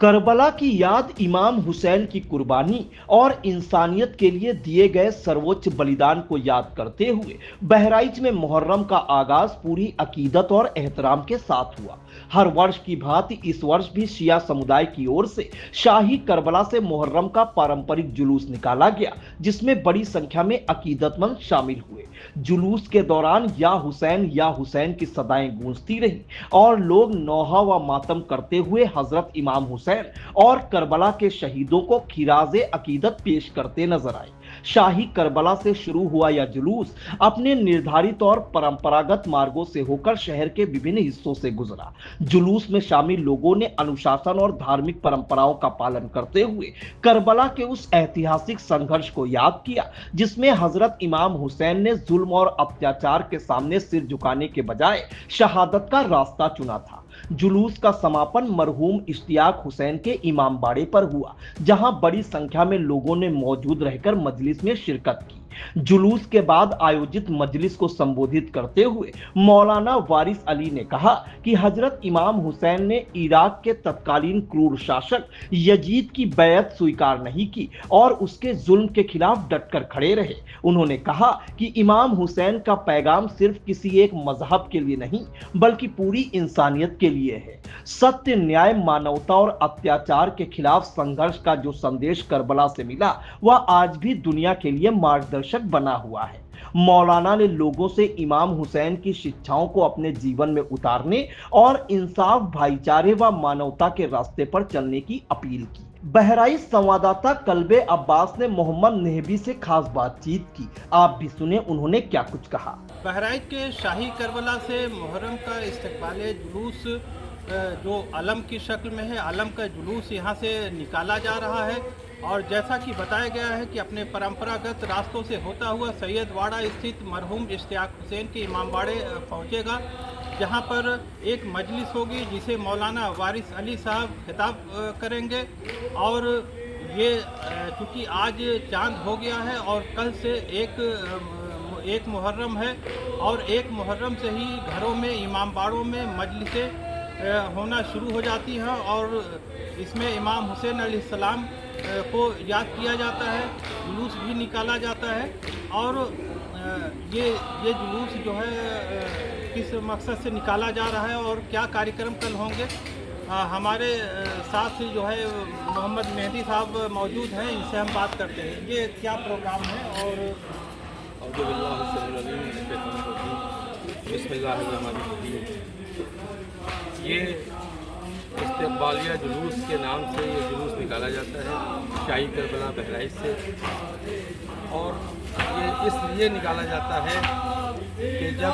کربلا کی یاد इमाम हुसैन की कुर्बानी और इंसानियत के लिए दिए गए सर्वोच्च बलिदान को याद करते हुए बहराइच में मुहर्रम का आगाज पूरी अकीदत और एहतराम के साथ हुआ। हर वर्ष की भांति इस वर्ष भी शिया समुदाय की ओर से शाही करबला से मुहर्रम का पारंपरिक जुलूस निकाला गया, जिसमें बड़ी संख्या में अकीदतमंद शामिल हुए। जुलूस के दौरान या हुसैन की सदाएं गूंजती रही और लोग नौहा व मातम करते हुए हजरत इमाम हुसैन और करबला के शहीदों को खिराजे अकीदत पेश करते नजर आए। शाही करबला से शुरू हुआ यह जुलूस अपने निर्धारित और परंपरागत मार्गों से होकर शहर के विभिन्न हिस्सों से गुजरा। जुलूस में शामिल लोगों ने अनुशासन और धार्मिक परंपराओं का पालन करते हुए करबला के उस ऐतिहासिक संघर्ष को याद किया, जिसमें हजरत इमाम हुसैन ने जुल्म और अत्याचार के सामने सिर झुकाने के बजाय शहादत का रास्ता चुना था। जुलूस का समापन मरहूम इश्तियाक हुसैन के इमाम बाड़े पर हुआ, जहां बड़ी संख्या में लोगों ने मौजूद रहकर मजलिस में शिरकत की। जुलूस के बाद आयोजित मजलिस को संबोधित करते हुए मौलाना वारिस अली ने कहा कि हजरत इमाम हुसैन ने इराक के तत्कालीन क्रूर शासक यजीद की बैत स्वीकार नहीं की और उसके जुल्म के खिलाफ डटकर खड़े रहे। उन्होंने कहा कि इमाम हुसैन का पैगाम सिर्फ किसी एक मजहब के लिए नहीं बल्कि पूरी इंसानियत के लिए है। सत्य, न्याय, मानवता और अत्याचार के खिलाफ संघर्ष का जो संदेश करबला से मिला वह आज भी दुनिया के लिए मार्गदर्शक बना हुआ है। मौलाना ने लोगों से इमाम हुसैन की शिक्षाओं को अपने जीवन में उतारने और इंसाफ, भाईचारे व मानवता के रास्ते पर चलने की अपील की। बहराइच संवाददाता कल्बे अब्बास ने मोहम्मद नेहबी से खास बातचीत की। आप भी सुने उन्होंने क्या कुछ कहा। बहराइच के शाही करबला से मुहर्रम का इस्तकबाल जुलूस जो अलम की शक्ल में है, अलम का जुलूस यहाँ से निकाला जा रहा है और जैसा कि बताया गया है कि अपने परंपरागत रास्तों से होता हुआ सैयद वाड़ा स्थित मरहूम इश्तियाक हुसैन के इमाम बाड़े पहुँचेगा, जहाँ पर एक मजलिस होगी जिसे मौलाना वारिस अली साहब खिताब करेंगे। और ये चूँकि आज चांद हो गया है और कल से एक मुहर्रम है और एक मुहर्रम से ही घरों में, इमाम बाड़ों में मजलिसें होना शुरू हो जाती हैं और इसमें इमाम हुसैन अलैहिस्सलाम को याद किया जाता है, जुलूस भी निकाला जाता है। और ये जुलूस जो है किस मकसद से निकाला जा रहा है और क्या कार्यक्रम कल होंगे, हमारे साथ जो है मोहम्मद मेहदी साहब मौजूद हैं, इनसे हम बात करते हैं। ये क्या प्रोग्राम है और ये इस्तकबालिया जुलूस के नाम से ये जुलूस निकाला जाता है शाही करबला बहराइच से। और ये इसलिए निकाला जाता है कि जब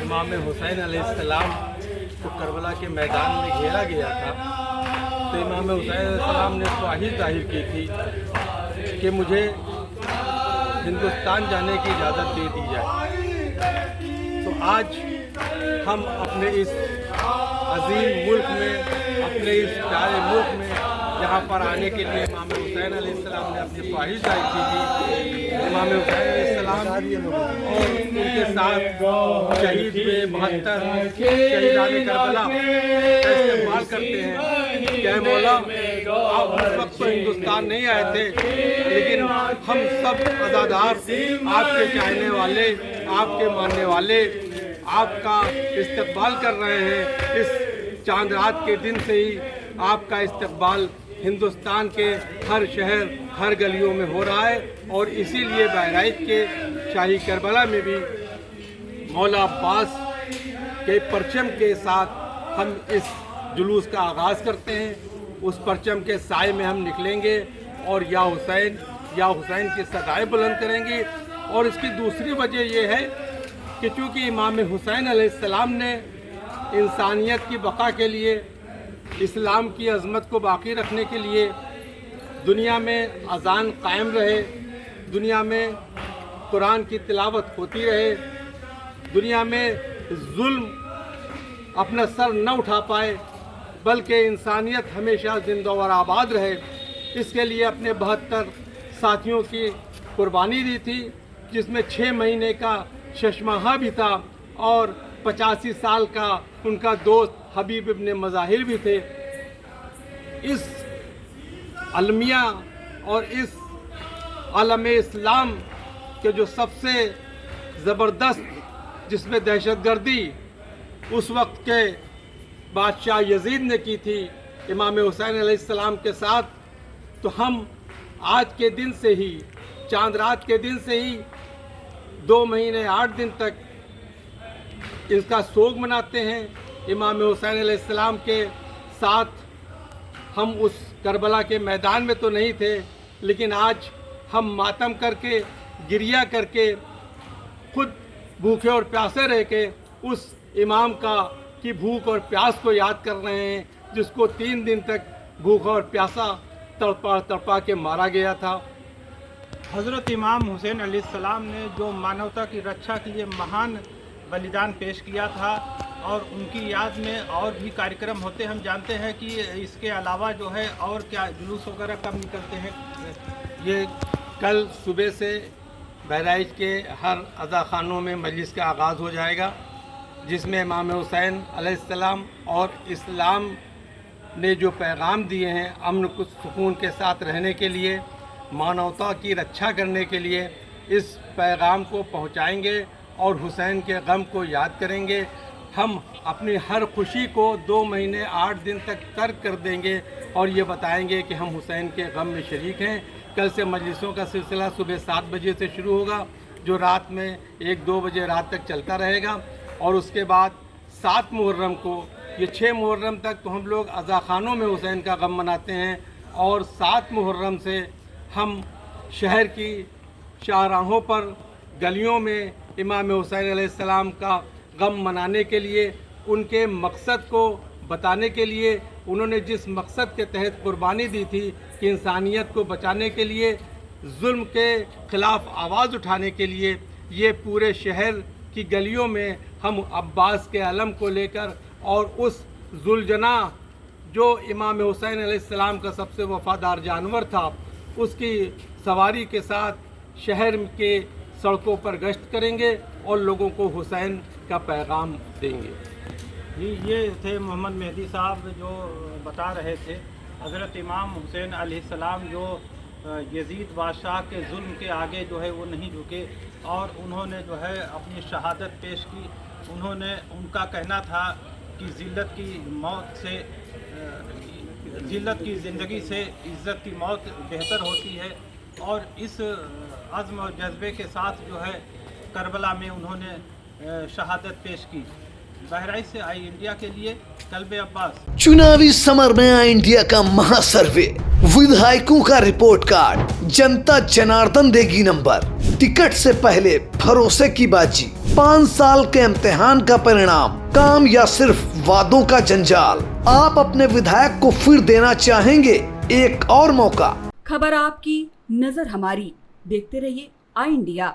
इमाम हुसैन अलैहिस्सलाम को करबला के मैदान में घेरा गया था तो इमाम हुसैन अलैहिस्सलाम ने ख्वाहिश जाहिर की थी कि मुझे हिंदुस्तान जाने की इजाज़त दे दी जाए। तो आज हम अपने इस अजीम मुल्क में, अपने इस प्यारे मुल्क में यहाँ पर आने के लिए इमाम हुसैन अलैहिस्सलाम ने अपनी ख्वाहिश जाहिर की थी। इमाम हुसैन अलैहिस्सलाम और उनके साथ शहीद हुए 72 शहीदान करबला का इस्तेमाल करते हैं। क्या मौला, आप उस वक्त तो हिंदुस्तान नहीं आए थे, लेकिन हम सब अज़ादार आपके चाहने वाले, आपके मानने वाले आपका इस्तकबाल कर रहे हैं। इस चांद रात के दिन से ही आपका इस्तकबाल हिंदुस्तान के हर शहर, हर गलियों में हो रहा है और इसीलिए बहराइच के शाही करबला में भी मौला अब्बास के परचम के साथ हम इस जुलूस का आगाज़ करते हैं। उस परचम के साए में हम निकलेंगे और या हुसैन की सदाएं बुलंद करेंगे। और इसकी दूसरी वजह यह है कि चूँकि इमाम हुसैन अलैहिस्सलाम ने इंसानियत की बका के लिए, इस्लाम की अज़मत को बाकी रखने के लिए दुनिया में अज़ान कायम रहे, दुनिया में कुरान की तिलावत होती रहे, दुनिया में जुल्म अपना सर न उठा पाए बल्कि इंसानियत हमेशा जिंदा और आबाद रहे, इसके लिए अपने 72 साथियों की कुर्बानी दी थी, जिसमें 6 महीने का शशमाहा भी था और 85 साल का उनका दोस्त हबीब इब्ने मज़ाहिर भी थे। इस अलमिया और इस आलम इस्लाम के जो सबसे ज़बरदस्त, जिसमें दहशतगर्दी उस वक्त के बादशाह यजीद ने की थी इमाम हुसैन अलैहिस्सलाम के साथ, तो हम आज के दिन से ही, चांद रात के दिन से ही 2 महीने 8 दिन तक इसका सोग मनाते हैं। इमाम हुसैन अलैहिस्सलाम के साथ हम उस करबला के मैदान में तो नहीं थे, लेकिन आज हम मातम करके, गिरिया करके, खुद भूखे और प्यासे रह के उस इमाम की भूख और प्यास को याद कर रहे हैं, जिसको 3 दिन तक भूखा और प्यासा तड़पा के मारा गया था। हज़रत इमाम हुसैन अलैहिस्सलाम ने जो मानवता की रक्षा के लिए महान बलिदान पेश किया था, और उनकी याद में और भी कार्यक्रम होते, हम जानते हैं कि इसके अलावा जो है और क्या जुलूस वगैरह कब निकलते हैं? ये कल सुबह से बहराइच के हर अज़ाख़ानों में मजलिस का आगाज़ हो जाएगा, जिसमें इमाम हुसैन अलैहिस्सलाम और इस्लाम ने जो पैगाम दिए हैं, अमन को सुकून के साथ रहने के लिए, मानवता की रक्षा करने के लिए, इस पैगाम को पहुंचाएंगे और हुसैन के गम को याद करेंगे। हम अपनी हर खुशी को 2 महीने 8 दिन तक तर्क कर देंगे और ये बताएंगे कि हम हुसैन के गम में शरीक हैं। कल से मजलिसों का सिलसिला सुबह 7 बजे से शुरू होगा, जो रात में 1-2 बजे रात तक चलता रहेगा, और उसके बाद 7 मुहर्रम को, ये 6 मुहर्रम तक तो हम लोग अज़ाख़ानों में हुसैन का गम मनाते हैं, और 7 मुहर्रम से हम शहर की शाहराहों पर, गलियों में इमाम हुसैन अलैहिस्सलाम का गम मनाने के लिए, उनके मकसद को बताने के लिए, उन्होंने जिस मकसद के तहत कुर्बानी दी थी कि इंसानियत को बचाने के लिए, जुल्म के ख़िलाफ़ आवाज़ उठाने के लिए, ये पूरे शहर की गलियों में हम अब्बास के अलम को लेकर और उस जुलजना जो इमाम हुसैन अलैहिस्सलाम का सबसे वफ़ादार जानवर था, उसकी सवारी के साथ शहर के सड़कों पर गश्त करेंगे और लोगों को हुसैन का पैगाम देंगे। जी, ये थे मोहम्मद मेहदी साहब जो बता रहे थे हज़रत इमाम हुसैन अलैहिस्सलाम जो यजीद बादशाह के जुल्म के आगे जो है वो नहीं झुके, और उन्होंने जो है अपनी शहादत पेश की। उनका कहना था कि ज़िल्लत की मौत से, ज़िल्लत की ज़िंदगी से इज़्ज़त की मौत बेहतर होती है, और इस अज़्म और जज्बे के साथ जो है करबला में उन्होंने शहादत पेश की। बहराइच से आई इंडिया के लिए कल्बे अब्बास। चुनावी समर में आई इंडिया का महासर्वे, विधायकों का रिपोर्ट कार्ड, जनता जनार्दन देगी नंबर, टिकट से पहले भरोसे की बाजी, 5 साल के इम्तिहान का परिणाम, काम या सिर्फ वादों का जंजाल। आप अपने विधायक को फिर देना चाहेंगे एक और मौका? खबर आपकी, नजर हमारी। देखते रहिए आई इंडिया।